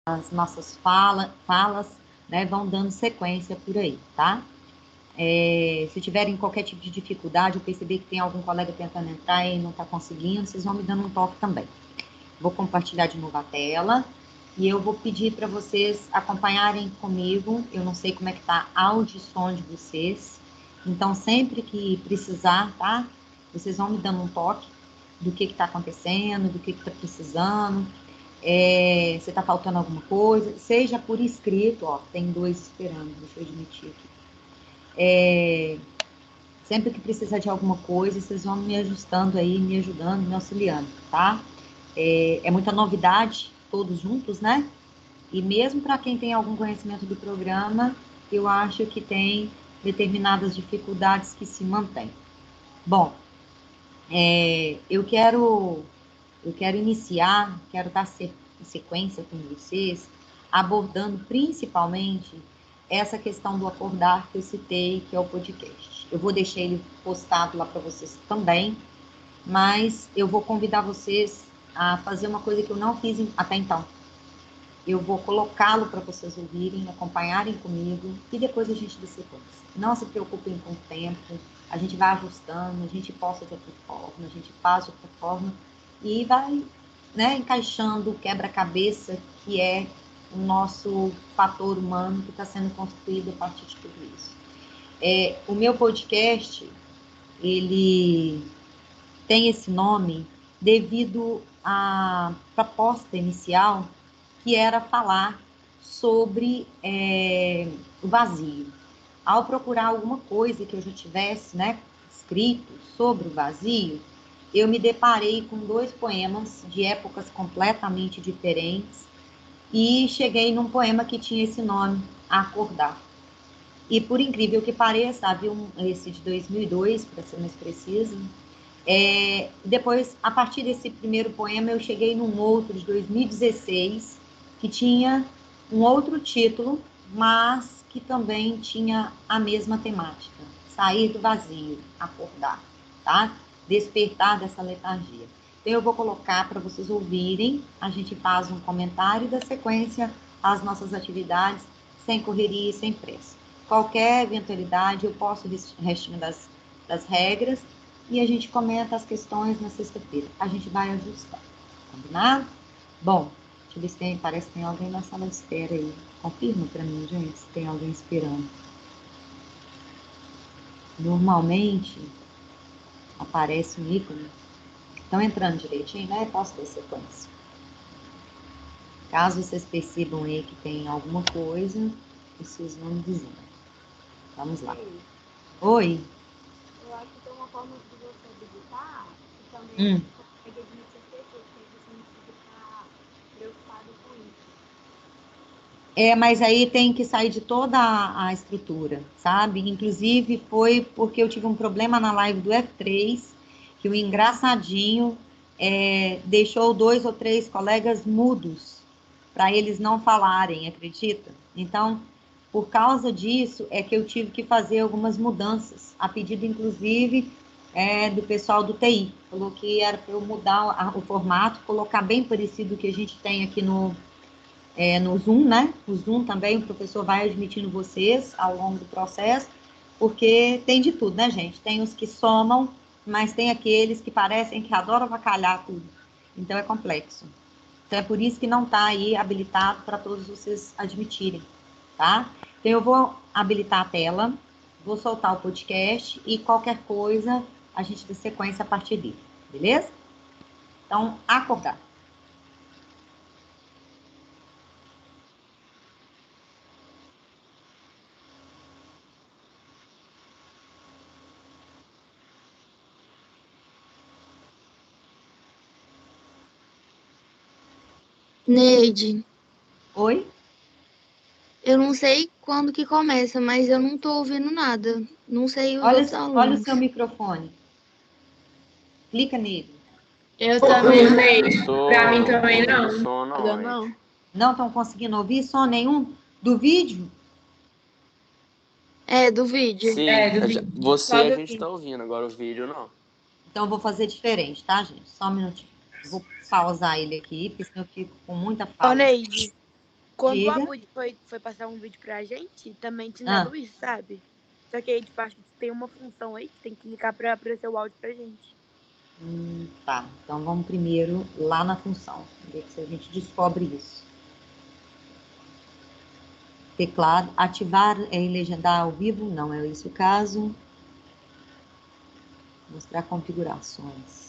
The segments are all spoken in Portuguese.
as nossas falas, né, vão dando sequência por aí, tá? Se tiverem qualquer tipo de dificuldade, eu perceber que tem algum colega tentando entrar e não está conseguindo, vocês vão me dando um toque também. Vou compartilhar de novo a tela e eu vou pedir para vocês acompanharem comigo. Eu não sei como é que está áudio e som de vocês, então sempre que precisar, tá? Vocês vão me dando um toque do que está acontecendo, do que está precisando, se está faltando alguma coisa, seja por escrito, ó, tem 2 esperando, deixa eu admitir aqui. Sempre que precisar de alguma coisa, vocês vão me ajustando aí, me ajudando, me auxiliando, tá? É muita novidade, todos juntos, né? E mesmo para quem tem algum conhecimento do programa, eu acho que tem determinadas dificuldades que se mantêm. Bom, eu quero iniciar, quero dar sequência com vocês, abordando principalmente essa questão do acordar que eu citei, que é o podcast. Eu vou deixar ele postado lá para vocês também, mas eu vou convidar vocês a fazer uma coisa que eu não fiz até então. Eu vou colocá-lo para vocês ouvirem, acompanharem comigo e depois a gente dê sequência. Não se preocupem com o tempo, a gente vai ajustando, a gente posta de outra forma, a gente faz de outra forma e vai, né, encaixando o quebra-cabeça que é o nosso fator humano que está sendo construído a partir de tudo isso. O meu podcast, ele tem esse nome devido à proposta inicial, que era falar sobre o vazio. Ao procurar alguma coisa que eu já tivesse, né, escrito sobre o vazio, eu me deparei com 2 poemas de épocas completamente diferentes e cheguei num poema que tinha esse nome, Acordar. E por incrível que pareça, havia esse de 2002, para ser mais preciso. Depois, a partir desse primeiro poema, eu cheguei num outro de 2016, que tinha um outro título, mas que também tinha a mesma temática: sair do vazio, acordar, tá? Despertar dessa letargia. Então, eu vou colocar para vocês ouvirem, a gente faz um comentário da sequência às nossas atividades, sem correria e sem pressa. Qualquer eventualidade, eu posto o restinho das regras e a gente comenta as questões na sexta-feira. A gente vai ajustar, combinado? Bom, deixa eu ver se tem, parece que tem alguém na sala de espera aí. Confirma para mim, gente, se tem alguém esperando. Normalmente, aparece um ícone. Estão entrando direitinho, né? Posso ter sequência. Caso vocês percebam aí que tem alguma coisa, vocês vão me dizendo. Vamos lá. Oi. Eu acho que tem uma forma de você habilitar e também consegue admitir as pessoas, que aí você não precisa ficar preocupado com isso. Mas aí tem que sair de toda a estrutura, sabe? Inclusive foi porque eu tive um problema na live do F3, que o engraçadinho deixou 2 ou 3 colegas mudos, para eles não falarem, acredita? Então, por causa disso, é que eu tive que fazer algumas mudanças, a pedido, inclusive, do pessoal do TI. Falou que era para eu mudar o formato, colocar bem parecido com o que a gente tem aqui no Zoom, né? O Zoom também, o professor vai admitindo vocês ao longo do processo, porque tem de tudo, né, gente? Tem os que somam, mas tem aqueles que parecem que adoram avacalhar tudo. Então, é complexo. Então, é por isso que não está aí habilitado para todos vocês admitirem, tá? Então, eu vou habilitar a tela, vou soltar o podcast e qualquer coisa a gente dá sequência a partir dele, beleza? Então, acordar. Neide, Oi? eu não sei quando que começa, mas eu não tô ouvindo nada. Não sei os outros Olha o alunos. seu microfone. Clica nele. Eu também Pra mim Tô também ouvindo não. som não, não, hein? não. Não estão conseguindo ouvir som nenhum do vídeo? É, do vídeo. Sim, Do vídeo. você Só a do gente vídeo. tá ouvindo, agora o vídeo não. Então, eu vou fazer diferente, tá, gente? Só um minutinho. Vou pausar ele aqui, porque senão eu fico com muita Ô, fala. Neide, Quando Diga. a Budi foi passar um vídeo pra gente, também tinha Luiz, sabe? Só que aí, tipo, acho que tem uma função aí que tem que clicar pra aparecer o áudio pra gente. Tá, então vamos primeiro lá na função, ver se a gente descobre isso. Teclado, ativar e legendar ao vivo, não é esse o caso. Mostrar configurações.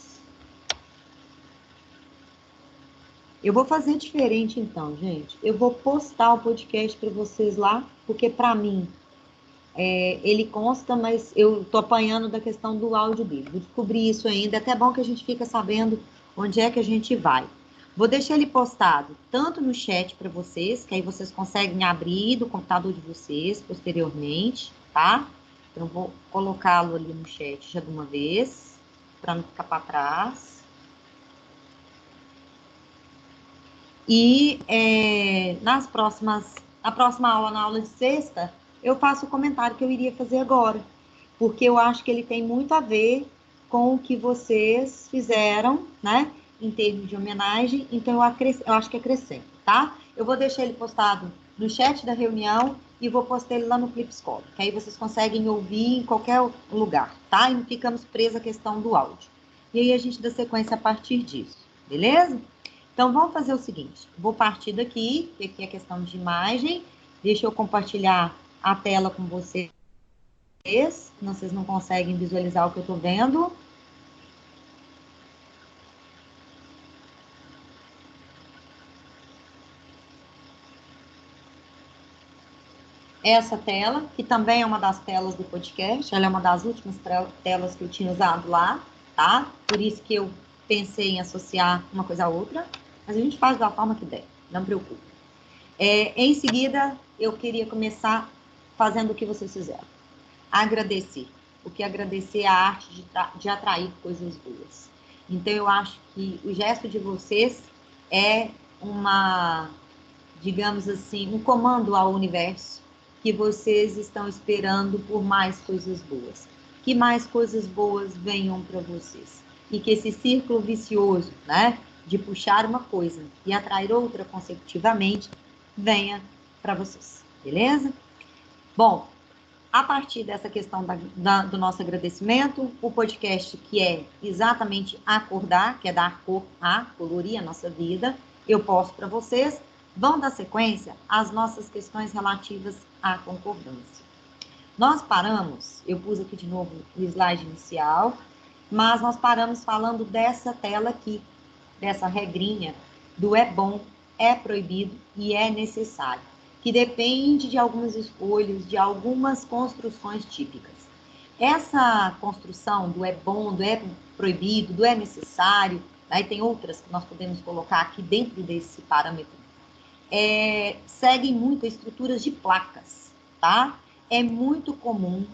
Eu vou fazer diferente então, gente. Eu vou postar o podcast para vocês lá, porque para mim ele consta, mas eu tô apanhando da questão do áudio dele. Vou descobrir isso ainda. É até bom que a gente fica sabendo onde é que a gente vai. Vou deixar ele postado tanto no chat para vocês, que aí vocês conseguem abrir do computador de vocês posteriormente, tá? Então, vou colocá-lo ali no chat já de uma vez, para não ficar para trás. E na próxima aula, na aula de sexta, eu faço o comentário que eu iria fazer agora, porque eu acho que ele tem muito a ver com o que vocês fizeram, né, em termos de homenagem, então eu acho que acrescenta, tá? Eu vou deixar ele postado no chat da reunião e vou postar ele lá no Flipscope, que aí vocês conseguem ouvir em qualquer lugar, tá? E não ficamos presos à questão do áudio. E aí a gente dá sequência a partir disso, beleza? Então, vamos fazer o seguinte, vou partir daqui, que aqui é questão de imagem, deixa eu compartilhar a tela com vocês, vocês não conseguem visualizar o que eu estou vendo. Essa tela, que também é uma das telas do podcast, ela é uma das últimas telas que eu tinha usado lá, tá? Por isso que eu pensei em associar uma coisa a outra, mas a gente faz da forma que der, não preocupe. Em seguida, eu queria começar fazendo o que vocês fizeram. Agradecer. Porque agradecer é a arte de atrair coisas boas. Então, eu acho que o gesto de vocês é digamos assim, um comando ao universo que vocês estão esperando por mais coisas boas. Que mais coisas boas venham para vocês. E que esse círculo vicioso, né, de puxar uma coisa e atrair outra consecutivamente, venha para vocês, beleza? Bom, a partir dessa questão do nosso agradecimento, o podcast que é exatamente acordar, que é dar cor a, colorir a nossa vida, eu posto para vocês, vão dar sequência às nossas questões relativas à concordância. Nós paramos, eu pus aqui de novo o slide inicial, mas nós paramos falando dessa tela aqui, dessa regrinha do é bom, é proibido e é necessário, que depende de algumas escolhas, de algumas construções típicas. Essa construção do é bom, do é proibido, do é necessário, aí tem outras que nós podemos colocar aqui dentro desse parâmetro, seguem muito estruturas de placas, tá? É muito comum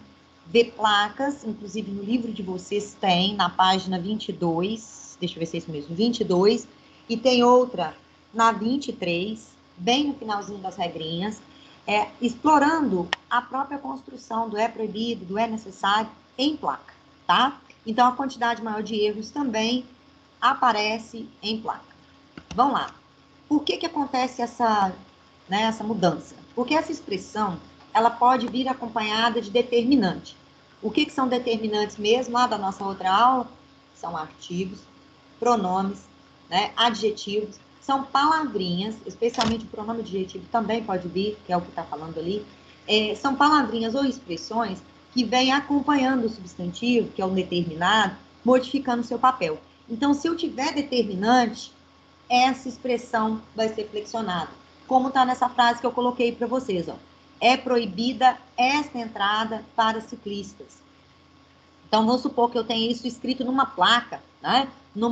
ver placas, inclusive no livro de vocês tem, na página 22, deixa eu ver se é isso mesmo, 22, e tem outra na 23, bem no finalzinho das regrinhas, explorando a própria construção do é proibido, do é necessário em placa, tá? Então, a quantidade maior de erros também aparece em placa. Vamos lá. Por que acontece essa mudança? Porque essa expressão, ela pode vir acompanhada de determinante. O que são determinantes mesmo, lá da nossa outra aula? São artigos, pronomes, né, adjetivos, são palavrinhas, especialmente o pronome adjetivo também pode vir, que é o que está falando ali, são palavrinhas ou expressões que vêm acompanhando o substantivo, que é o determinado, modificando o seu papel. Então, se eu tiver determinante, essa expressão vai ser flexionada. Como está nessa frase que eu coloquei para vocês, ó. É proibida esta entrada para ciclistas. Então, vamos supor que eu tenha isso escrito numa placa, né? Num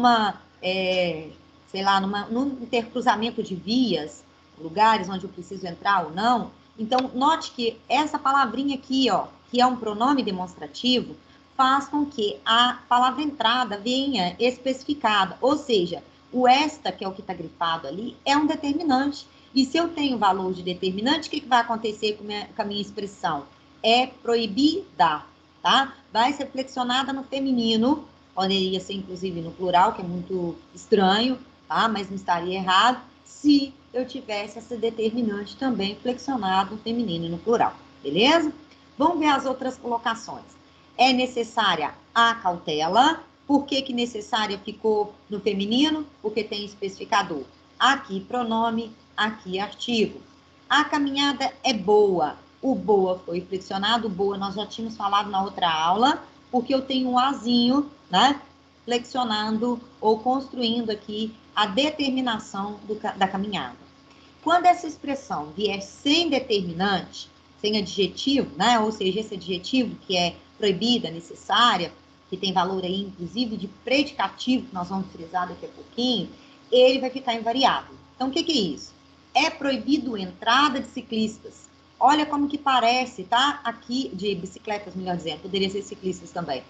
intercruzamento de vias, lugares onde eu preciso entrar ou não. Então, note que essa palavrinha aqui, ó, que é um pronome demonstrativo, faz com que a palavra entrada venha especificada, ou seja, o esta, que é o que está grifado ali, é um determinante. E se eu tenho valor de determinante, o que vai acontecer com a minha expressão? É proibida, tá? Vai ser flexionada no feminino, poderia ser inclusive no plural, que é muito estranho, tá? Mas não estaria errado. se eu tivesse essa determinante também flexionado no feminino e no plural, beleza? Vamos ver as outras colocações. É necessária a cautela. Por que necessária ficou no feminino? Porque tem especificador. Aqui pronome, aqui artigo. A caminhada é boa. O boa foi flexionado. O boa nós já tínhamos falado na outra aula, porque eu tenho um azinho, né? Flexionando ou construindo aqui a determinação da caminhada. Quando essa expressão vier sem determinante, sem adjetivo, né? Ou seja, esse adjetivo que é proibida, necessária, que tem valor aí, inclusive, de predicativo, que nós vamos frisar daqui a pouquinho, ele vai ficar invariável. Então, o que é isso? É proibido entrada de ciclistas. Olha como que parece, tá? Aqui, de bicicletas, melhor dizendo, poderia ser ciclistas também.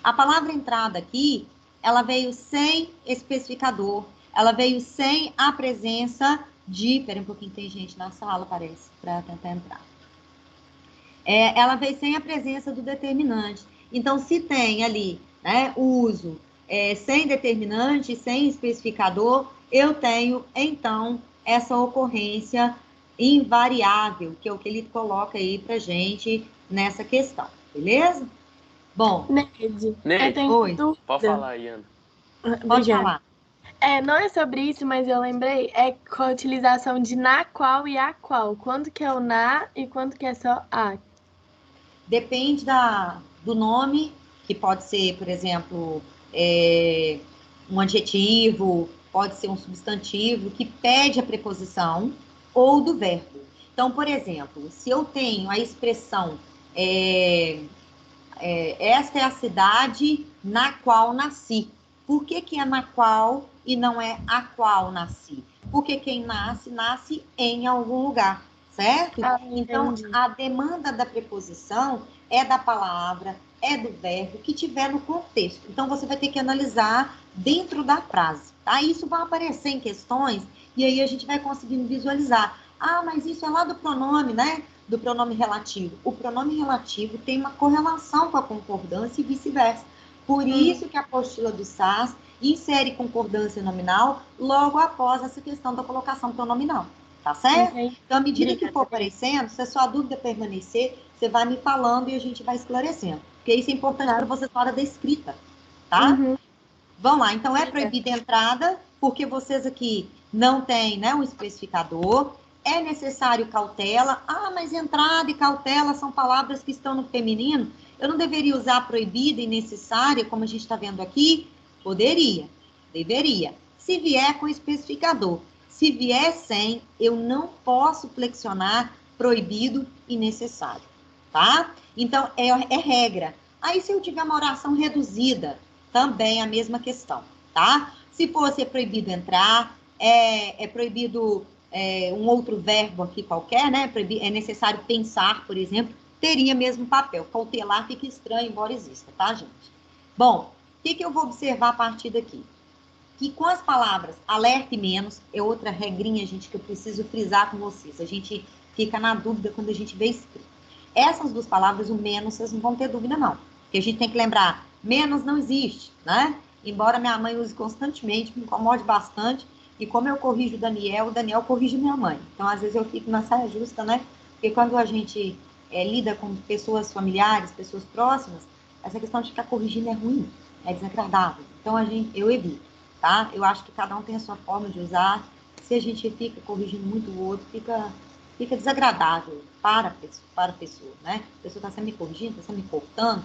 A palavra entrada aqui, ela veio sem especificador, ela veio sem a presença de... Pera um pouquinho, tem gente na sala, parece, para tentar entrar. Ela veio sem a presença do determinante. Então, se tem ali, né, uso sem determinante, sem especificador, eu tenho, então, essa ocorrência invariável, que é o que ele coloca aí pra gente nessa questão, beleza? Bom. Neide, eu tenho Oi. dúvida. Pode falar aí, Ana. Pode falar. Não é sobre isso, mas eu lembrei, com a utilização de na qual e a qual. Quando que é o na e quando que é só a? Depende do nome, que pode ser, por exemplo, um adjetivo, pode ser um substantivo, que pede a preposição, ou do verbo. Então, por exemplo, se eu tenho a expressão esta é a cidade na qual nasci. Por que é na qual e não é a qual nasci? Porque quem nasce, nasce em algum lugar, certo? Então, a demanda da preposição é da palavra, é do verbo que tiver no contexto. Então, você vai ter que analisar dentro da frase, tá? Isso vai aparecer em questões e aí a gente vai conseguindo visualizar. Ah, mas isso é lá do pronome, né? Do pronome relativo. O pronome relativo tem uma correlação com a concordância e vice-versa. Por isso que a apostila do SAS insere concordância nominal logo após essa questão da colocação pronominal. Tá certo? Então, à medida que for aparecendo, se a sua dúvida permanecer, você vai me falando e a gente vai esclarecendo. Porque isso é importante para vocês na hora da escrita, tá? Vamos lá. Então, é proibida a entrada, porque vocês aqui não têm, né, um especificador. É necessário cautela. Ah, mas entrada e cautela são palavras que estão no feminino. Eu não deveria usar proibida e necessária, como a gente está vendo aqui? Poderia, deveria. Se vier com especificador. Se vier sem, eu não posso flexionar proibido e necessário, tá? Então, é regra. Aí, se eu tiver uma oração reduzida, também é a mesma questão, tá? Se fosse proibido entrar, é proibido um outro verbo aqui qualquer, né? É necessário pensar, por exemplo, teria mesmo papel. Cautelar fica estranho, embora exista, tá, gente? Bom, o que eu vou observar a partir daqui? Que com as palavras alerta e menos, é outra regrinha, gente, que eu preciso frisar com vocês. A gente fica na dúvida quando a gente vê escrito. Essas duas palavras, o menos, vocês não vão ter dúvida, não. Porque a gente tem que lembrar, menos não existe, né? Embora minha mãe use constantemente, me incomode bastante. E como eu corrijo o Daniel corrige minha mãe. Então, às vezes, eu fico na saia justa, né? Porque quando a gente lida com pessoas familiares, pessoas próximas, essa questão de ficar corrigindo é ruim, é desagradável. Então, eu evito. Tá? Eu acho que cada um tem a sua forma de usar. Se a gente fica corrigindo muito o outro, fica desagradável para a pessoa, né? A pessoa está sempre me corrigindo, está sempre me cortando.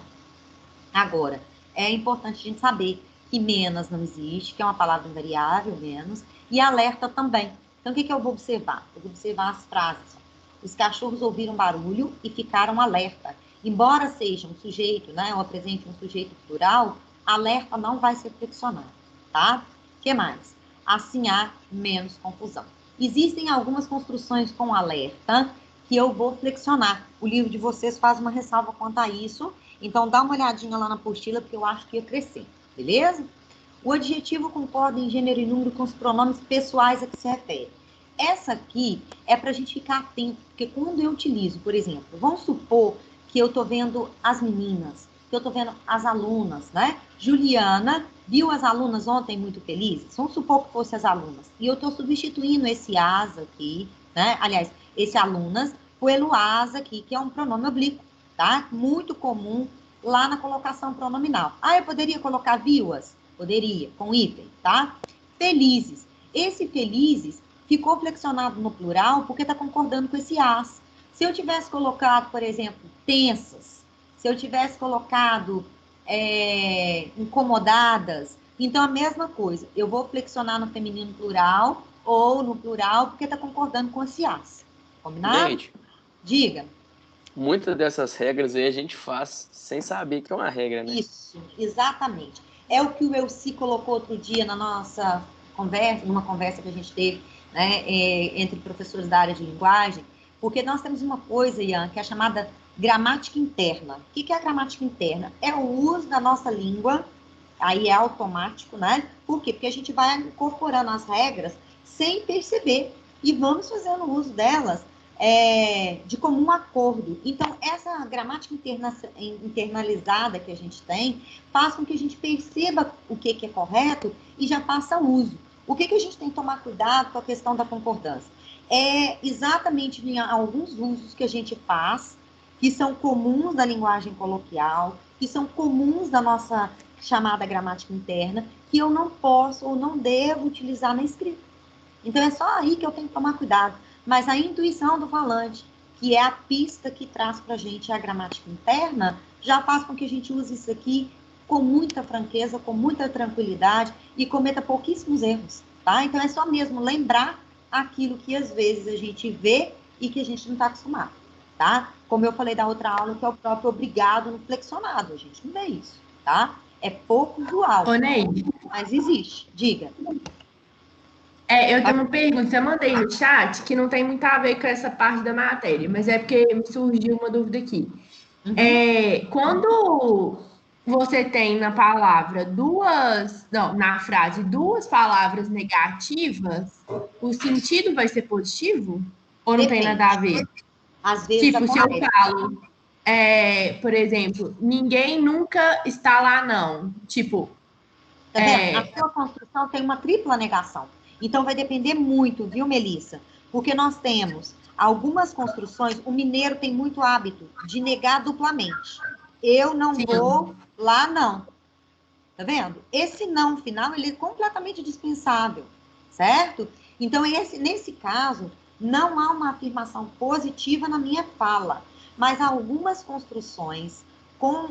Agora, é importante a gente saber que menos não existe, que é uma palavra invariável, menos, e alerta também. Então, o que eu vou observar? Eu vou observar as frases. Os cachorros ouviram barulho e ficaram alerta. Embora seja um sujeito, né, ou apresente um sujeito plural, alerta não vai ser flexionado. Tá? O que mais? Assim há menos confusão. Existem algumas construções com alerta que eu vou flexionar. O livro de vocês faz uma ressalva quanto a isso. Então, dá uma olhadinha lá na apostila, porque eu acho que ia crescer. Beleza? O adjetivo concorda em gênero e número com os pronomes pessoais a que se refere. Essa aqui é para a gente ficar atento, porque quando eu utilizo, por exemplo, vamos supor que eu estou vendo as meninas, que eu estou vendo as alunas, né? Juliana viu as alunas ontem muito felizes? Vamos supor que fossem as alunas. E eu estou substituindo esse as aqui, né? Aliás, esse alunas pelo as aqui, que é um pronome oblíquo, tá? Muito comum lá na colocação pronominal. Ah, eu poderia colocar viu-as? Poderia, com hífen, tá? Felizes. Esse felizes ficou flexionado no plural porque está concordando com esse as. Se eu tivesse colocado, por exemplo, tensas, se eu tivesse colocado incomodadas, então a mesma coisa. Eu vou flexionar no feminino plural ou no plural porque está concordando com esse as. Combinado? Gente, diga. Muitas dessas regras aí a gente faz sem saber que é uma regra, né? Isso, exatamente. É o que o Elci colocou outro dia na nossa conversa, numa conversa que a gente teve, né, entre professores da área de linguagem, porque nós temos uma coisa, Ian, que é chamada gramática interna. O que é a gramática interna? É o uso da nossa língua, aí é automático, né? Por quê? Porque a gente vai incorporando as regras sem perceber e vamos fazendo uso delas de comum acordo. Então, essa gramática internalizada que a gente tem faz com que a gente perceba o que é correto e já faça uso. O que a gente tem que tomar cuidado com a questão da concordância? É exatamente em alguns usos que a gente faz, que são comuns da linguagem coloquial, que são comuns da nossa chamada gramática interna, que eu não posso ou não devo utilizar na escrita. Então, é só aí que eu tenho que tomar cuidado. Mas a intuição do falante, que é a pista que traz para a gente a gramática interna, já faz com que a gente use isso aqui com muita franqueza, com muita tranquilidade e cometa pouquíssimos erros, tá? Então, é só mesmo lembrar aquilo que às vezes a gente vê e que a gente não está acostumado, tá? Como eu falei da outra aula, que é o próprio obrigado no flexionado, a gente não vê isso, tá? É pouco usual, mas existe. Diga. Eu tenho uma pergunta, eu mandei no chat que não tem muito a ver com essa parte da matéria, mas é porque me surgiu uma dúvida aqui. Quando você tem na palavra na frase duas palavras negativas, o sentido vai ser positivo? Ou não tem nada a ver? Às vezes tipo, se eu falo, por exemplo, ninguém nunca está lá, não. Tipo, tá vendo? A sua construção tem uma tripla negação. Então, vai depender muito, viu, Melissa? Porque nós temos algumas construções, o mineiro tem muito hábito de negar duplamente. Eu não vou lá, não. Tá vendo? Esse não final, ele é completamente dispensável, certo? Então, nesse caso, não há uma afirmação positiva na minha fala, mas algumas construções com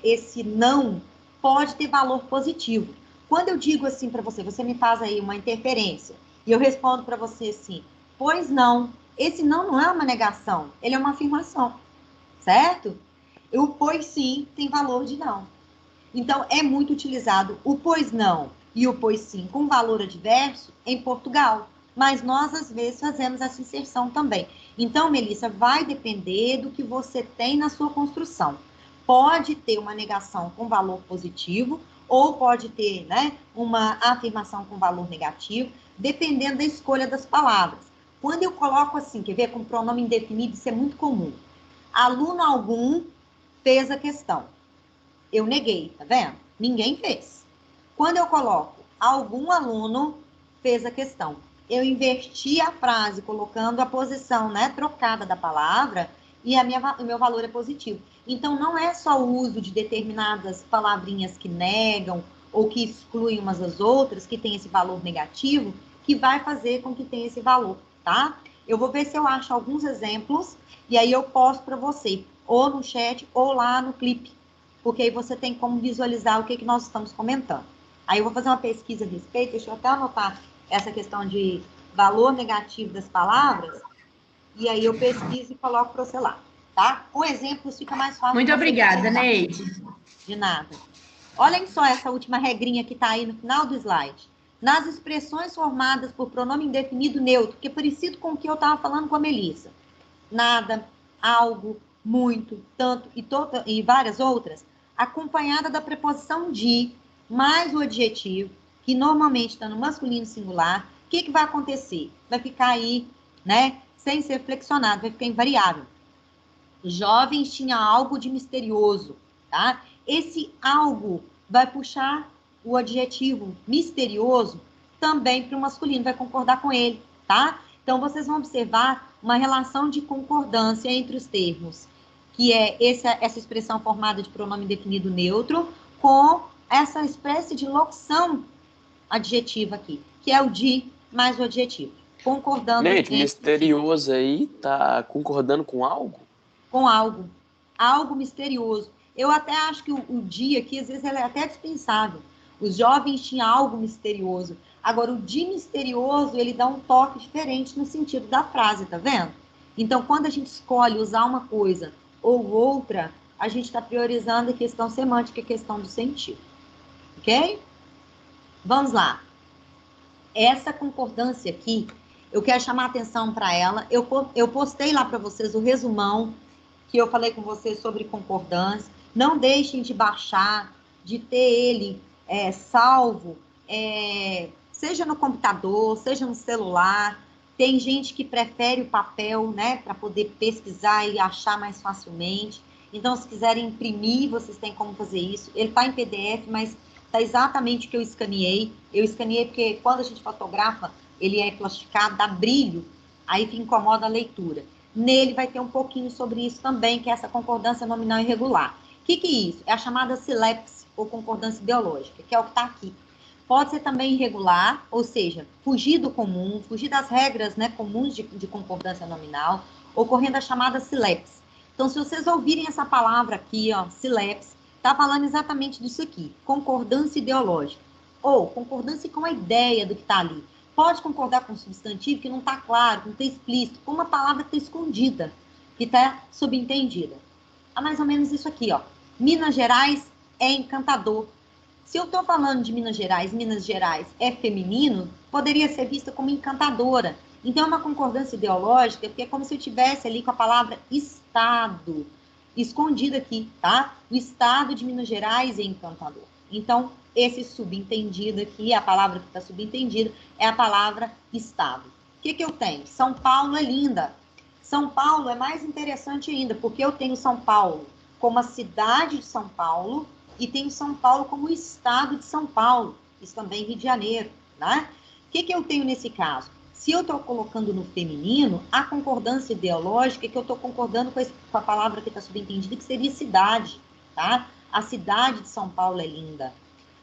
esse não pode ter valor positivo. Quando eu digo assim para você, você me faz aí uma interferência, e eu respondo para você assim, pois não. Esse não é uma negação, ele é uma afirmação, certo? O pois sim tem valor de não. Então, é muito utilizado o pois não e o pois sim com valor adverso em Portugal. Mas nós, às vezes, fazemos essa inserção também. Então, Melissa, vai depender do que você tem na sua construção. Pode ter uma negação com valor positivo, ou pode ter, né, uma afirmação com valor negativo, dependendo da escolha das palavras. Quando eu coloco assim, quer ver, com pronome indefinido, isso é muito comum. Aluno algum fez a questão. Eu neguei, tá vendo? Ninguém fez. Quando eu coloco algum aluno fez a questão, eu inverti a frase, colocando a posição, né, trocada da palavra, e o meu valor é positivo. Então, não é só o uso de determinadas palavrinhas que negam ou que excluem umas das outras, que tem esse valor negativo, que vai fazer com que tenha esse valor, tá? Eu vou ver se eu acho alguns exemplos, e aí eu posto para você, ou no chat, ou lá no clipe, porque aí você tem como visualizar o que nós estamos comentando. Aí eu vou fazer uma pesquisa a respeito, deixa eu até anotar essa questão de valor negativo das palavras, e aí eu pesquiso e coloco para você lá, tá? Com exemplos fica mais fácil. Muito obrigada, Neide. De nada. Olhem só essa última regrinha que está aí no final do slide. Nas expressões formadas por pronome indefinido neutro, que é parecido com o que eu estava falando com a Melissa. Nada, algo, muito, tanto e várias outras, acompanhada da preposição de, mais o adjetivo, que normalmente está no masculino singular, o que vai acontecer? Vai ficar aí, né, sem ser flexionado, vai ficar invariável. Jovens tinha algo de misterioso. tá? Esse algo vai puxar o adjetivo misterioso também para o masculino, vai concordar com ele, tá? Então, vocês vão observar uma relação de concordância entre os termos, que é essa expressão formada de pronome definido neutro, com essa espécie de locução adjetiva aqui, que é o de mais o adjetivo. Concordando. Gente, misterioso aí tá concordando com algo? Com algo. Algo misterioso. Eu até acho que o dia aqui, às vezes, ele é até dispensável. Os jovens tinham algo misterioso. Agora, o de misterioso, ele dá um toque diferente no sentido da frase, tá vendo? Então, quando a gente escolhe usar uma coisa ou outra, a gente está priorizando a questão semântica e a questão do sentido. Ok? Vamos lá. Essa concordância aqui, eu quero chamar a atenção para ela. Eu postei lá para vocês o resumão que eu falei com vocês sobre concordância. Não deixem de baixar, de ter ele salvo, seja no computador, seja no celular. Tem gente que prefere o papel, né, para poder pesquisar e achar mais facilmente. Então, se quiserem imprimir, vocês têm como fazer isso. Ele está em PDF, mas está exatamente o que eu escaneei. Eu escaneei porque quando a gente fotografa, ele é plastificado, dá brilho, aí incomoda a leitura. Nele vai ter um pouquinho sobre isso também, que é essa concordância nominal irregular. O que é isso? É a chamada silepse, ou concordância ideológica, que é o que está aqui. Pode ser também irregular, ou seja, fugir do comum, fugir das regras, né, comuns de concordância nominal, ocorrendo a chamada silepse. Então, se vocês ouvirem essa palavra aqui, ó, silepse, está falando exatamente disso aqui, concordância ideológica, ou concordância com a ideia do que está ali. Pode concordar com um substantivo que não está claro, que não está explícito, com uma palavra que está escondida, que está subentendida. É mais ou menos isso aqui, ó. Minas Gerais é encantador. Se eu estou falando de Minas Gerais é feminino, poderia ser vista como encantadora. Então, é uma concordância ideológica, porque é como se eu estivesse ali com a palavra Estado, escondida aqui, tá? O Estado de Minas Gerais é encantador. Então, esse subentendido aqui, a palavra que está subentendida, é a palavra Estado. O que eu tenho? São Paulo é linda. São Paulo é mais interessante ainda, porque eu tenho São Paulo como a cidade de São Paulo e tenho São Paulo como o estado de São Paulo. Isso também Rio de Janeiro, né? O que eu tenho nesse caso? Se eu estou colocando no feminino, a concordância ideológica é que eu estou concordando com a palavra que está subentendida, que seria cidade, tá? A cidade de São Paulo é linda.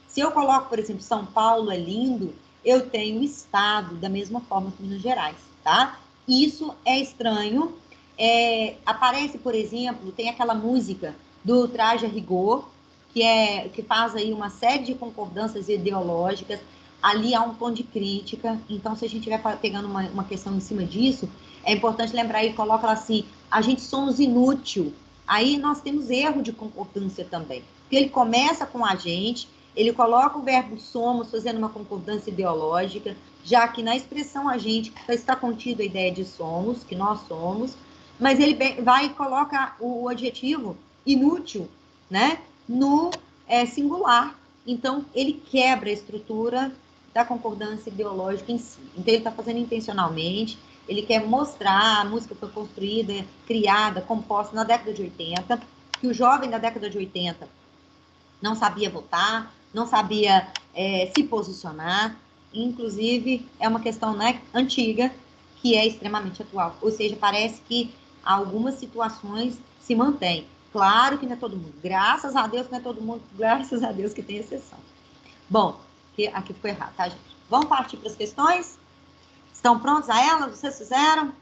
Se eu coloco, por exemplo, São Paulo é lindo, eu tenho o estado da mesma forma que Minas Gerais, tá? Isso é estranho. Aparece, por exemplo, tem aquela música do Traje a Rigor, que faz aí uma série de concordâncias ideológicas. Ali há um tom de crítica, então se a gente estiver pegando uma questão em cima disso, é importante lembrar e coloca lá assim, a gente somos inútil. Aí nós temos erro de concordância também, porque ele começa com a gente, ele coloca o verbo somos fazendo uma concordância ideológica, já que na expressão a gente está contida a ideia de somos, que nós somos, mas ele vai e coloca o adjetivo inútil, né, no singular. Então, ele quebra a estrutura da concordância ideológica em si. Então, ele está fazendo intencionalmente, ele quer mostrar, a música foi construída, criada, composta na década de 80, que o jovem da década de 80 não sabia votar, não sabia se posicionar, inclusive é uma questão, né, antiga, que é extremamente atual. Ou seja, parece que algumas situações se mantêm. Claro que não é todo mundo. Graças a Deus que não é todo mundo. Graças a Deus que tem exceção. Bom, aqui ficou errado, tá, gente? Vamos partir para as questões? Estão prontos a elas? Vocês fizeram?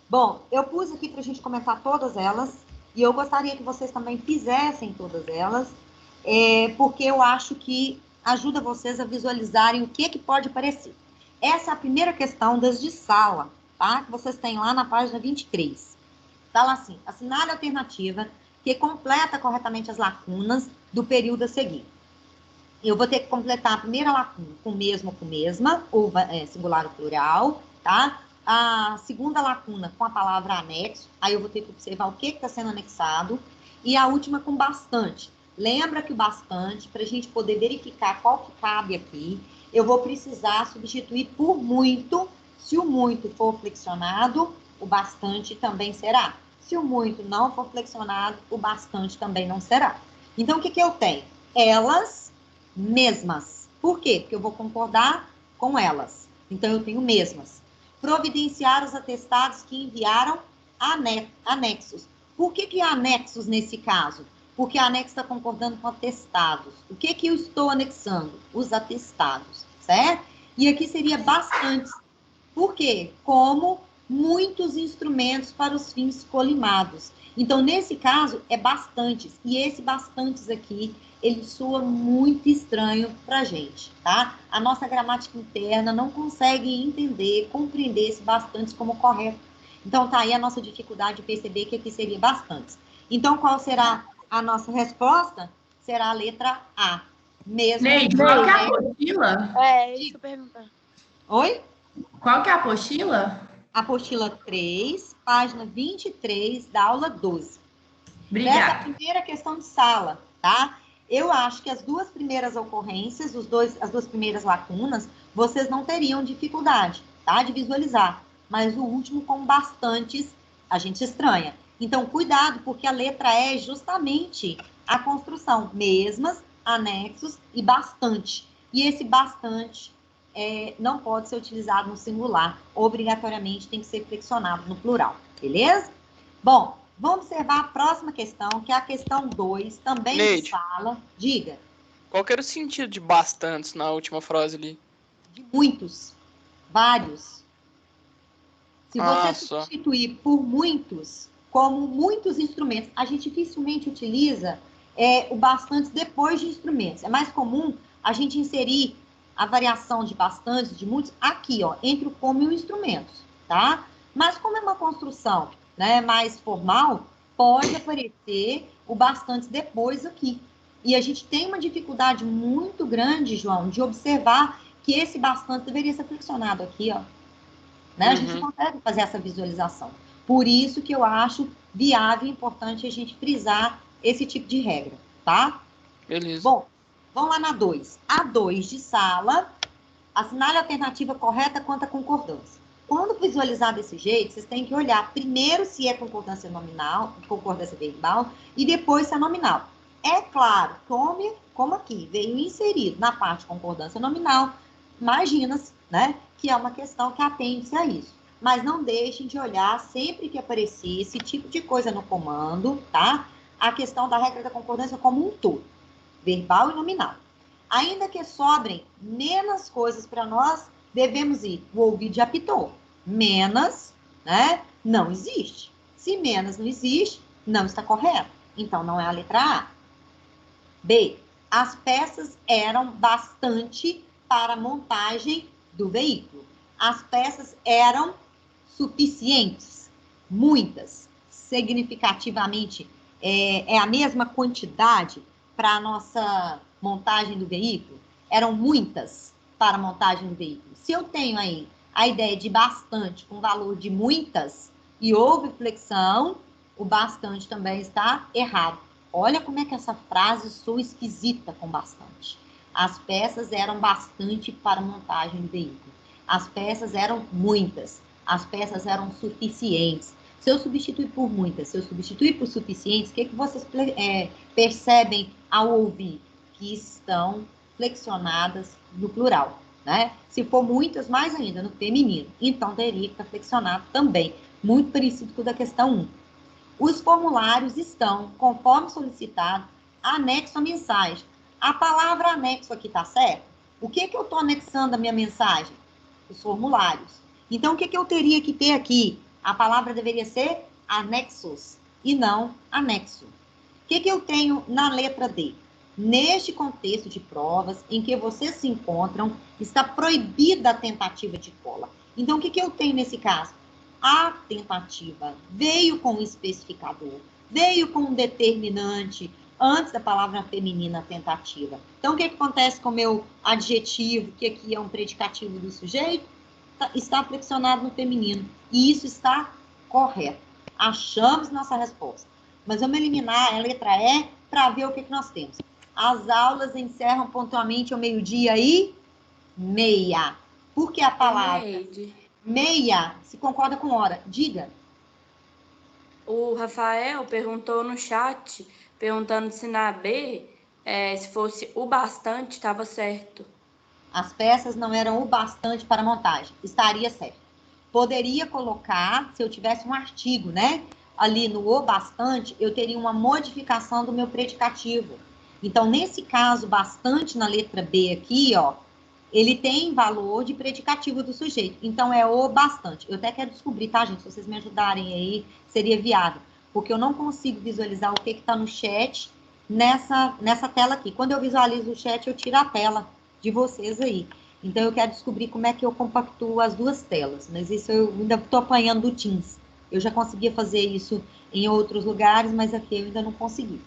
Bom, eu pus aqui para a gente comentar todas elas. E eu gostaria que vocês também fizessem todas elas. Porque eu acho que ajuda vocês a visualizarem o que pode aparecer. Essa é a primeira questão das de sala, tá? Que vocês têm lá na página 23. Tá lá assim, assinale a alternativa que completa corretamente as lacunas do período a seguir. Eu vou ter que completar a primeira lacuna com mesmo ou com mesma, ou singular ou plural, tá? A segunda lacuna com a palavra anexo, aí eu vou ter que observar o que está sendo anexado, e a última com bastante. Lembra que o bastante, para a gente poder verificar qual que cabe aqui, eu vou precisar substituir por muito. Se o muito for flexionado, o bastante também será. Se o muito não for flexionado, o bastante também não será. Então, o que eu tenho? Elas mesmas. Por quê? Porque eu vou concordar com elas. Então, eu tenho mesmas. Providenciar os atestados que enviaram anexos. Por que anexos nesse caso? Porque anexo está concordando com atestados. O que eu estou anexando? Os atestados, certo? E aqui seria bastantes. Por quê? Como muitos instrumentos para os fins colimados. Então, nesse caso, é bastantes. E esse bastantes aqui, ele soa muito estranho para a gente, tá? A nossa gramática interna não consegue entender, compreender esse bastantes como correto. Então, tá aí a nossa dificuldade de perceber que aqui seria bastantes. Então, qual será a nossa resposta? Será a letra A. Mesmo. Neide, qual que é a apostila? Isso eu perguntar. Oi? Qual que é a apostila? Apostila 3, página 23, da aula 12. Obrigada. Essa é a primeira questão de sala, tá? Eu acho que as duas primeiras ocorrências, as duas primeiras lacunas, vocês não teriam dificuldade, tá? De visualizar. Mas o último, com bastantes, a gente estranha. Então, cuidado, porque a letra E é justamente a construção. Mesmas, anexos e bastante. E esse bastante não pode ser utilizado no singular. Obrigatoriamente tem que ser flexionado no plural. Beleza? Bom, vamos observar a próxima questão, que é a questão 2, também Neide, de sala. Diga. qual que era o sentido de bastantes na última frase ali? De muitos. Vários. Se você substituir por muitos, como muitos instrumentos, a gente dificilmente utiliza o bastantes depois de instrumentos. É mais comum a gente inserir a variação de bastantes, de muitos, aqui, ó, entre o como e o instrumento, tá? Mas como é uma construção, né, mais formal, pode aparecer o bastantes depois aqui. E a gente tem uma dificuldade muito grande, João, de observar que esse bastante deveria ser flexionado aqui, ó. Né? A gente não consegue fazer essa visualização. Por isso que eu acho viável e importante a gente frisar esse tipo de regra, tá? Beleza. Bom, vamos lá na 2. A 2 de sala, assinale a alternativa correta quanto à concordância. Quando visualizar desse jeito, vocês têm que olhar primeiro se é concordância nominal, concordância verbal, e depois se é nominal. É claro, como aqui veio inserido na parte concordância nominal, imagina-se, né, que é uma questão que atende-se a isso. Mas não deixem de olhar sempre que aparecer esse tipo de coisa no comando, tá? A questão da regra da concordância como um todo, verbal e nominal. Ainda que sobrem menos coisas para nós, devemos ir. O ouvido já apitou. Menos, né? Não existe. Se menos não existe, não está correto. Então, não é a letra A. B. As peças eram bastante para a montagem do veículo. As peças eram suficientes. Muitas. Significativamente, é a mesma quantidade para a nossa montagem do veículo? Eram muitas para a montagem do veículo. Se eu tenho aí a ideia de bastante com valor de muitas e houve flexão, o bastante também está errado. Olha como é que essa frase soa esquisita com bastante. As peças eram bastante para a montagem do veículo. As peças eram muitas. As peças eram suficientes. Se eu substituir por muitas, se eu substituir por suficientes, o que vocês percebem ao ouvir? Que estão flexionadas no plural, né? Se for muitas, mais ainda, no feminino. Então, teria que estar flexionado também. Muito parecido com o da questão 1. Os formulários estão, conforme solicitado, anexo à mensagem. A palavra anexo aqui está certo? O que eu estou anexando à minha mensagem? Os formulários. Então, o que eu teria que ter aqui? A palavra deveria ser anexos e não anexo. O que eu tenho na letra D? Neste contexto de provas em que vocês se encontram, está proibida a tentativa de cola. Então, o que eu tenho nesse caso? A tentativa veio com um especificador, veio com um determinante antes da palavra feminina tentativa. Então, o que acontece com o meu adjetivo, que aqui é um predicativo do sujeito? Está flexionado no feminino. E isso está correto. Achamos nossa resposta. Mas vamos eliminar a letra E para ver o que nós temos. As aulas encerram pontualmente ao 12:30. Por que a palavra meia se concorda com hora? Diga. O Rafael perguntou no chat perguntando se na B, se fosse o bastante, estava certo. As peças não eram o bastante para montagem. Estaria certo. Poderia colocar, se eu tivesse um artigo, né? Ali no o bastante, eu teria uma modificação do meu predicativo. Então, nesse caso, bastante na letra B aqui, ó, ele tem valor de predicativo do sujeito. Então, é o bastante. Eu até quero descobrir, tá, gente? Se vocês me ajudarem aí, seria viável. Porque eu não consigo visualizar o que está no chat nessa tela aqui. Quando eu visualizo o chat, eu tiro a tela de vocês aí. Então, eu quero descobrir como é que eu compactuo as duas telas. Mas isso eu ainda estou apanhando do Teams. Eu já conseguia fazer isso em outros lugares, mas aqui eu ainda não consegui.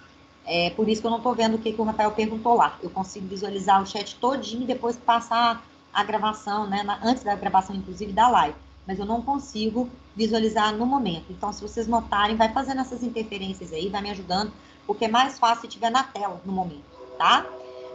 É por isso que eu não estou vendo o que o Rafael perguntou lá. Eu consigo visualizar o chat todinho depois que passar a gravação, né? Antes da gravação, inclusive, da live. Mas eu não consigo visualizar no momento. Então, se vocês notarem, vai fazendo essas interferências aí, vai me ajudando, porque é mais fácil se tiver na tela no momento, tá?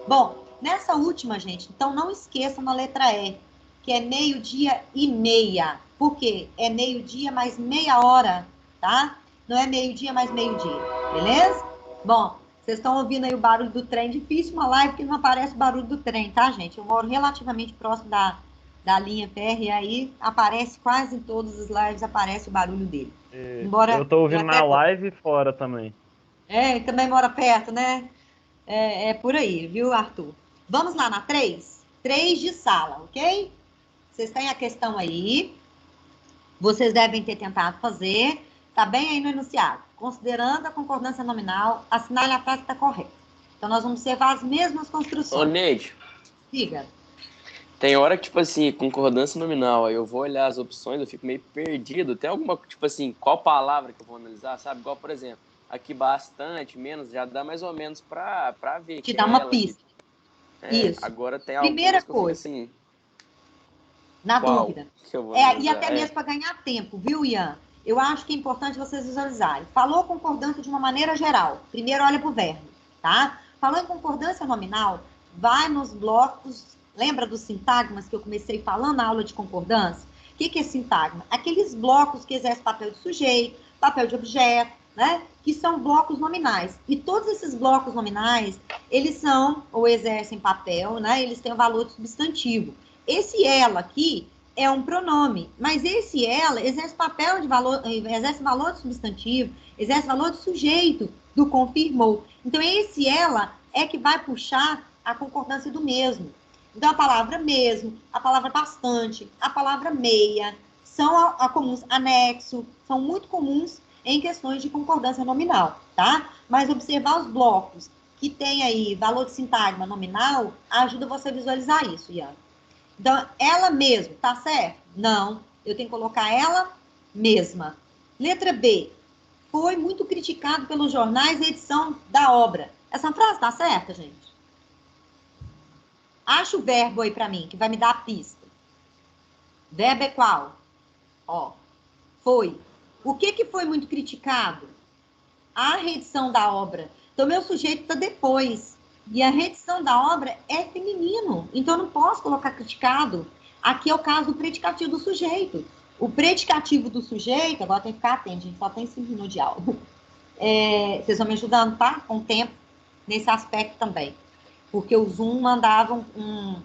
Bom, nessa última, gente, então não esqueçam na letra E, que é 12:30. Por quê? É 12:00 mais meia hora, tá? Não é 12:00 mais meio-dia, beleza? Bom, vocês estão ouvindo aí o barulho do trem. Difícil uma live que não aparece o barulho do trem, tá, gente? Eu moro relativamente próximo da linha férrea e aí aparece quase em todas as lives, aparece o barulho dele. Embora eu tô ouvindo na live e fora também. É, também mora perto, né? É por aí, viu, Arthur? Vamos lá na 3? 3 de sala, ok? Vocês têm a questão aí. Vocês devem ter tentado fazer. Tá bem aí no enunciado. Considerando a concordância nominal, assinale a frase que está correta. Então, nós vamos observar as mesmas construções. Ô, Neide. Diga. Tem hora que, tipo assim, concordância nominal, aí eu vou olhar as opções, eu fico meio perdido. Tem alguma, tipo assim, qual palavra que eu vou analisar, sabe? Igual, por exemplo, aqui bastante, menos, já dá mais ou menos pra ver. Te dá uma pista. Isso. Agora tem Primeira algumas que eu coisa. fico assim... Na dúvida. Que eu vou e analisar? até mesmo para ganhar tempo, viu, Ian? Eu acho que é importante vocês visualizarem. Falou concordância de uma maneira geral. Primeiro olha para o verbo, tá? Falou em concordância nominal, vai nos blocos. Lembra dos sintagmas que eu comecei falando na aula de concordância? O que é sintagma? Aqueles blocos que exercem papel de sujeito, papel de objeto, né? Que são blocos nominais. E todos esses blocos nominais, eles são ou exercem papel, né? Eles têm o valor de substantivo. Esse ela aqui é um pronome, mas esse ela exerce papel de valor, exerce valor de substantivo, exerce valor de sujeito do confirmou. Então, esse ela é que vai puxar a concordância do mesmo. Então, a palavra mesmo, a palavra bastante, a palavra meia, são comuns, anexo, são muito comuns em questões de concordância nominal, tá? Mas observar os blocos que tem aí valor de sintagma nominal ajuda você a visualizar isso, Ian. Então, ela mesma, tá certo? Não, eu tenho que colocar ela mesma. Letra B. Foi muito criticado pelos jornais a edição da obra. Essa frase tá certa, gente? Acha o verbo aí para mim, que vai me dar a pista. Verbo é qual? Ó, foi. O que foi muito criticado? A reedição da obra. Então, meu sujeito tá depois. E a reedição da obra é feminino. Então, eu não posso colocar criticado. Aqui é o caso do predicativo do sujeito. O predicativo do sujeito, agora tem que ficar atento, gente, só tem 5 minutos de aula. Vocês vão me ajudando, tá? Com o tempo, nesse aspecto também. Porque o Zoom mandava um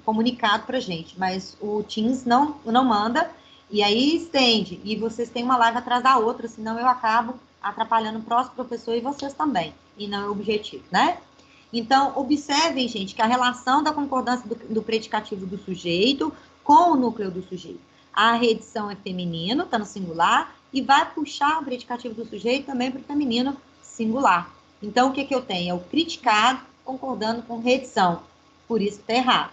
comunicado pra gente, mas o Teams não manda, e aí estende. E vocês têm uma live atrás da outra, senão eu acabo atrapalhando o próximo professor e vocês também. E não é o objetivo, né? Então, observem, gente, que a relação da concordância do predicativo do sujeito com o núcleo do sujeito. A reedição é feminino, está no singular, e vai puxar o predicativo do sujeito também para o feminino singular. Então, o que eu tenho? É o criticado concordando com reedição. Por isso está errado.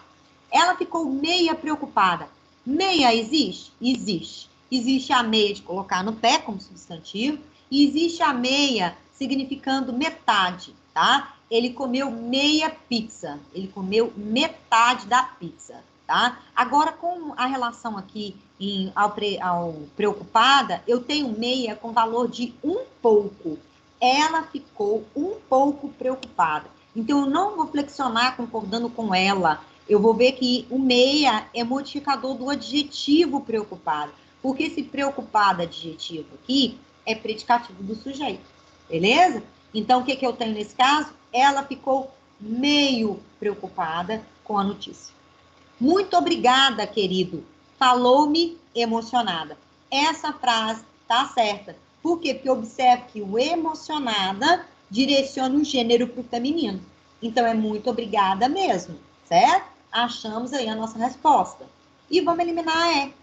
Ela ficou meia preocupada. Meia existe? Existe. Existe a meia de colocar no pé como substantivo, e existe a meia significando metade, tá? Ele comeu meia pizza. Ele comeu metade da pizza, tá? Agora, com a relação aqui ao preocupada, eu tenho meia com valor de um pouco. Ela ficou um pouco preocupada. Então, eu não vou flexionar concordando com ela. Eu vou ver que o meia é modificador do adjetivo preocupado. Porque esse preocupado adjetivo aqui é predicativo do sujeito. Beleza? Então, o que eu tenho nesse caso? Ela ficou meio preocupada com a notícia. Muito obrigada, querido. Falou-me emocionada. Essa frase tá certa. Por quê? Porque observe que o emocionada direciona o gênero para o feminino. Então, é muito obrigada mesmo, certo? Achamos aí a nossa resposta. E vamos eliminar a E.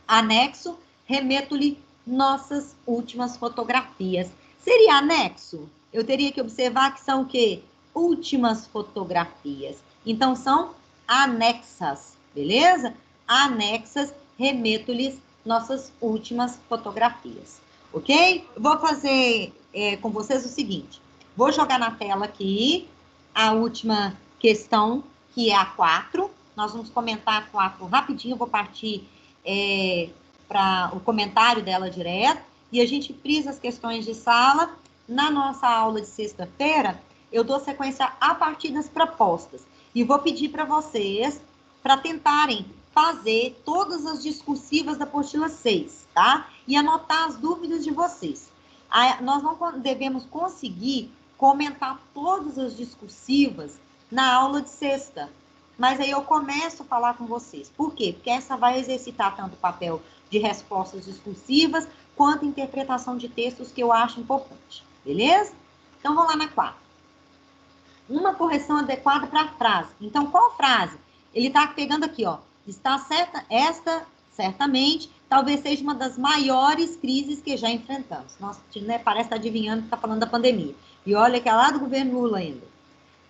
Anexo, remeto-lhe nossas últimas fotografias. Seria anexo? Eu teria que observar que são o quê? Últimas fotografias. Então, são anexas, beleza? Anexas, remeto-lhes nossas últimas fotografias, ok? Vou fazer com vocês o seguinte. Vou jogar na tela aqui a última questão, que é a 4. Nós vamos comentar a 4 rapidinho, vou partir para o comentário dela direto, e a gente frisa as questões de sala. Na nossa aula de sexta-feira, eu dou sequência a partir das propostas. E vou pedir para vocês para tentarem fazer todas as discursivas da apostila 6, tá? E anotar as dúvidas de vocês. Nós não devemos conseguir comentar todas as discursivas na aula de sexta, mas aí eu começo a falar com vocês. Por quê? Porque essa vai exercitar tanto o papel de respostas discursivas, quanto interpretação de textos que eu acho importante. Beleza? Então, vamos lá na 4. Uma correção adequada para a frase. Então, qual frase? Ele está pegando aqui, ó. Está certa, esta, certamente, talvez seja uma das maiores crises que já enfrentamos. Nossa, né, parece estar adivinhando que está falando da pandemia. E olha que é lá do governo Lula ainda,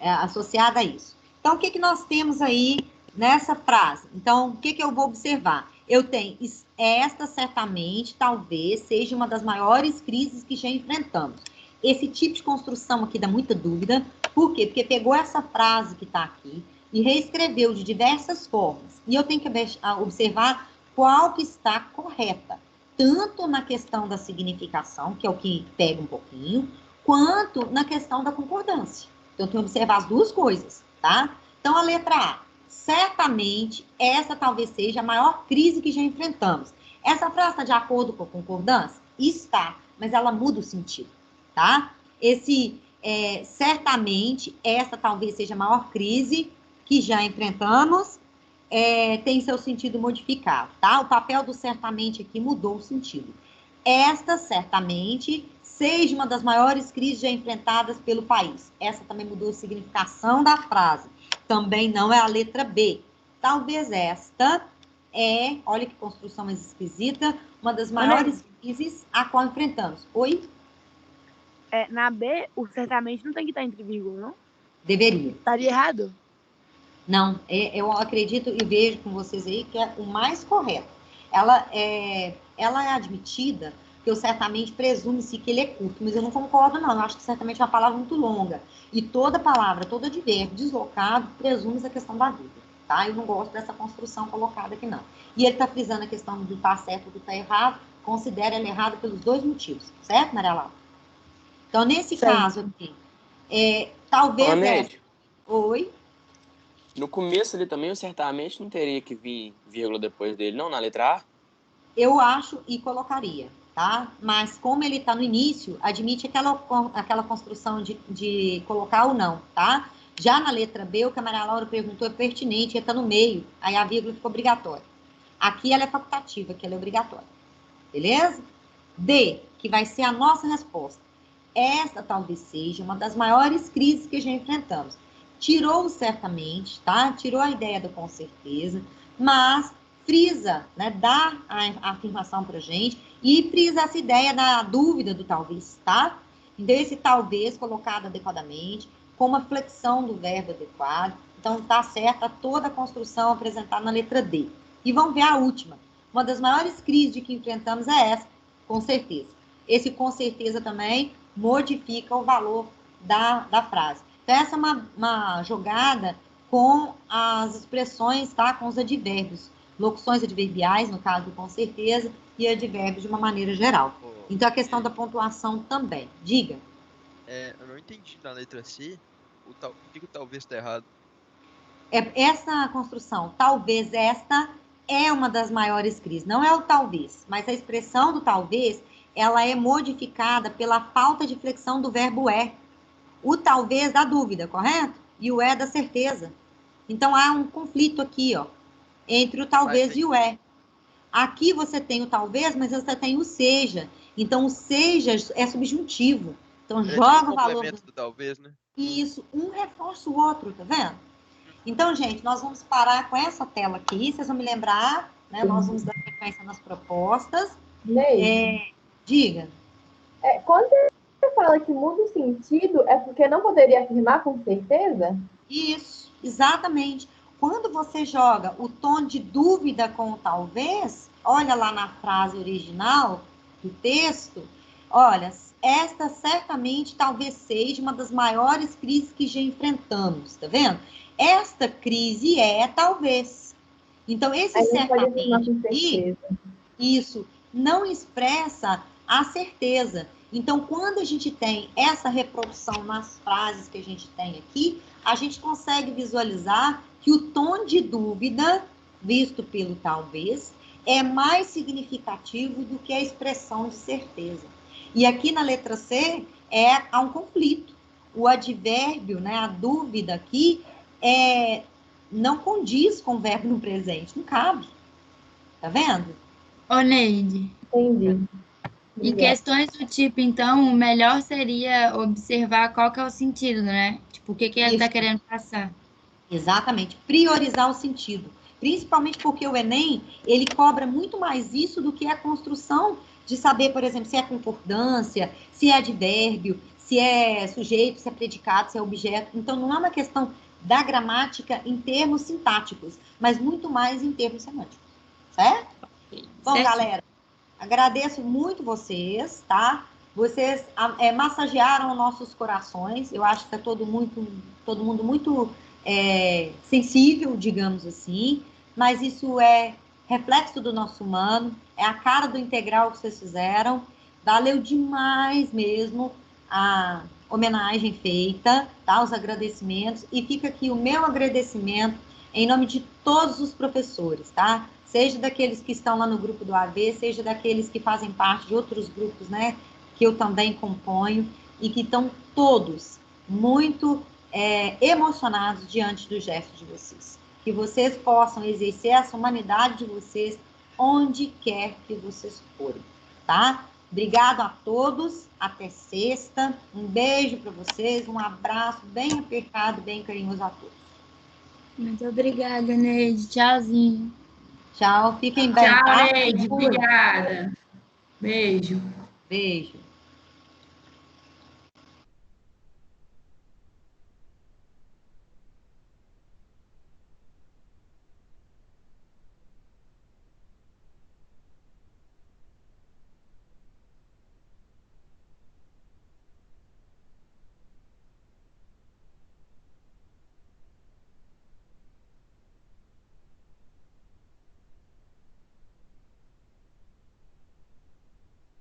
associada a isso. Então, o que nós temos aí nessa frase? Então, o que eu vou observar? Eu tenho, esta certamente, talvez, seja uma das maiores crises que já enfrentamos. Esse tipo de construção aqui dá muita dúvida. Por quê? Porque pegou essa frase que está aqui e reescreveu de diversas formas. E eu tenho que observar qual que está correta. Tanto na questão da significação, que é o que pega um pouquinho, quanto na questão da concordância. Então, eu tenho que observar as duas coisas, tá? Então, a letra A. Certamente, essa talvez seja a maior crise que já enfrentamos. Essa frase está de acordo com a concordância? Está, mas ela muda o sentido, tá? Certamente, essa talvez seja a maior crise que já enfrentamos, tem seu sentido modificado, tá? O papel do certamente aqui mudou o sentido. Esta, certamente, seja uma das maiores crises já enfrentadas pelo país. Essa também mudou a significação da frase. Também não é a letra B. Talvez esta olha que construção mais esquisita, uma das maiores crises a qual enfrentamos. Oi? Na B, o certamente não tem que estar entre vírgula, não? Deveria. Estaria errado? Não, eu acredito e vejo com vocês aí que é o mais correto. Ela é admitida, que eu certamente presume-se que ele é curto, mas eu não concordo, não. Eu acho que certamente é uma palavra muito longa. E toda palavra, todo advérbio deslocado, presume-se a questão da dúvida, tá? Eu não gosto dessa construção colocada aqui, não. E ele está frisando a questão do tá certo ou do tá errado, considera ela errada pelos dois motivos, certo, Maria Laura? Então, nesse caso aqui, talvez... Oi? No começo ali também, eu certamente não teria que vir vírgula depois dele, não, na letra A? Eu acho e colocaria, tá? Mas como ele está no início, admite aquela construção de colocar ou não, tá? Já na letra B, o que a Maria Laura perguntou é pertinente, está no meio, aí a vírgula fica obrigatória. Aqui ela é facultativa, aqui ela é obrigatória. Beleza? D, que vai ser a nossa resposta. Esta talvez seja uma das maiores crises que já enfrentamos. Tirou certamente, tá? Tirou a ideia do com certeza, mas frisa, né? Dá a afirmação pra gente e frisa essa ideia da dúvida do talvez, tá? Então, esse talvez colocado adequadamente, com uma flexão do verbo adequado. Então, tá certa toda a construção apresentada na letra D. E vamos ver a última. Uma das maiores crises de que enfrentamos é essa, com certeza. Esse com certeza também modifica o valor da frase. Então, essa é uma jogada com as expressões, tá? Com os advérbios. Locuções adverbiais, no caso do com certeza, e advérbios de uma maneira geral. Então, a questão da pontuação também. Diga. Eu não entendi na letra C o que talvez está errado. Essa construção, talvez esta, é uma das maiores crises. Não é o talvez, mas a expressão do talvez ela é modificada pela falta de flexão do verbo é. O talvez da dúvida, correto? E o é da certeza. Então, há um conflito aqui, ó, entre o talvez e o é. Aqui você tem o talvez, mas você tem o seja. Então, o seja é subjuntivo. Então, joga o valor do talvez, né? Isso, um reforça o outro, tá vendo? Então, gente, nós vamos parar com essa tela aqui, vocês vão me lembrar, né? Nós vamos dar sequência nas propostas. Diga. Quando você fala que muda o sentido, é porque não poderia afirmar com certeza? Isso, exatamente. Quando você joga o tom de dúvida com o talvez, olha lá na frase original do texto, olha, esta certamente talvez seja uma das maiores crises que já enfrentamos, tá vendo? Esta crise é talvez. Então, esse certamente aqui, isso não expressa a certeza. Então, quando a gente tem essa reprodução nas frases que a gente tem aqui, a gente consegue visualizar que o tom de dúvida, visto pelo talvez, é mais significativo do que a expressão de certeza. E aqui na letra C, há um conflito. O advérbio, né, a dúvida aqui, não condiz com o verbo no presente, não cabe. Tá vendo? Ô, Neide. Entendi. Em questões do tipo, então, o melhor seria observar qual que é o sentido, né? Tipo, o que ele está querendo passar. Exatamente. Priorizar o sentido. Principalmente porque o Enem, ele cobra muito mais isso do que a construção de saber, por exemplo, se é concordância, se é advérbio, se é sujeito, se é predicado, se é objeto. Então, não é uma questão da gramática em termos sintáticos, mas muito mais em termos semânticos. Certo? Bom, certo. Galera, agradeço muito vocês, tá? Vocês massagearam nossos corações. Eu acho que está todo mundo muito sensível, digamos assim. Mas isso é reflexo do nosso humano, é a cara do integral que vocês fizeram. Valeu demais mesmo a homenagem feita, tá? Os agradecimentos. E fica aqui o meu agradecimento em nome de todos os professores, tá? Seja daqueles que estão lá no grupo do AV, seja daqueles que fazem parte de outros grupos, né? Que eu também componho, e que estão todos muito emocionados diante do gesto de vocês. Que vocês possam exercer essa humanidade de vocês onde quer que vocês forem, tá? Obrigado a todos, até sexta. Um beijo para vocês, um abraço bem apertado, bem carinhoso a todos. Muito obrigada, Neide. Tchauzinho. Tchau, fiquem bem. Tchau, Tá? Neide. Obrigada. Beijo. Beijo.